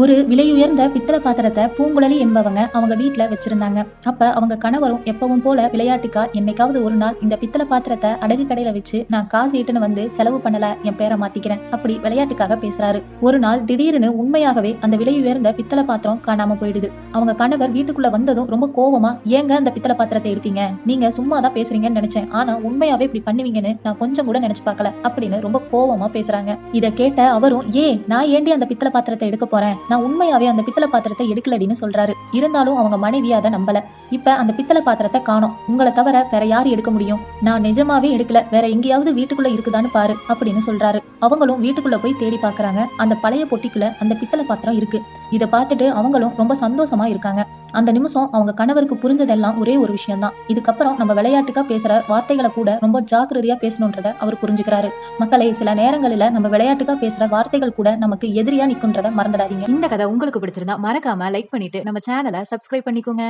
ஒரு விலையுயர்ந்த பித்தள பாத்திரத்தை பூங்குழலி என்பவங்க அவங்க வீட்ல வச்சிருந்தாங்க. அப்ப அவங்க கணவரும் எப்பவும் போல விளையாட்டுக்கா என்னைக்காவது ஒரு நாள் இந்த பித்தள பாத்திரத்தை அடகு கடையில வச்சு நான் காசு ஈட்டுன்னு வந்து செலவு பண்ணல, என் பேரை மாத்திக்கிறேன் அப்படி விளையாட்டுக்காக பேசுறாரு. ஒரு நாள் திடீர்னு உண்மையாகவே அந்த விலையுயர்ந்த பித்தள பாத்திரம் காணாம போயிடுது. அவங்க கணவர் வீட்டுக்குள்ள வந்ததும் ரொம்ப கோவமா, ஏங்க அந்த பித்தள பாத்திரத்தை எடுத்தீங்க? நீங்க சும்மா தான் பேசுறீங்கன்னு நினைச்சேன், ஆனா உண்மையாவே இப்படி பண்ணுவீங்கன்னு நான் கொஞ்சம் கூட நினைச்சு பார்க்கல அப்படின்னு ரொம்ப கோவமா பேசுறாங்க. இத கேட்ட அவரும், நான் ஏண்டி அந்த பித்தள பாத்திரத்தை எடுக்க போறேன், நான் உண்மையாவே அந்த பித்தள பாத்திரத்தை எடுக்கலடின்னு சொல்றாரு. இருந்தாலும் அவங்க மனைவி அதை நம்பல. இப்ப அந்த பித்தள பாத்திரத்தை காணோம், உங்களை தவிர வேற யாரு எடுக்க முடியும்? நான் நிஜமாவே எடுக்கல, வேற எங்கேயாவது வீட்டுக்குள்ள இருக்குதான்னு பாரு அப்படின்னு சொல்றாரு. அவங்களும் வீட்டுக்குள்ள போய் தேடி பாக்குறாங்க. அந்த பழைய பொட்டிக்குள்ள அந்த பித்தள பாத்திரம் இருக்கு. இத பார்த்துட்டு அவங்களும் ரொம்ப சந்தோஷமா இருக்காங்க. அந்த நிமிஷம் அவங்க கணவருக்கு புரிஞ்சதெல்லாம் ஒரே ஒரு விஷயம் தான். இதுக்கப்புறம் நம்ம விளையாட்டுக்கா பேசுற வார்த்தைகளை கூட ரொம்ப ஜாக்கிரதையா பேசணுன்றத அவர் புரிஞ்சுக்கிறாரு. மக்களே, சில நேரங்களில நம்ம விளையாட்டுக்கா பேசுற வார்த்தைகள் கூட நமக்கு எதிரியா நிக்குன்றத மறந்துடாதீங்க. இந்த கதை உங்களுக்கு பிடிச்சிருந்தா மறக்காம லைக் பண்ணிட்டு நம்ம சேனலை சப்ஸ்கிரைப் பண்ணிக்கோங்க.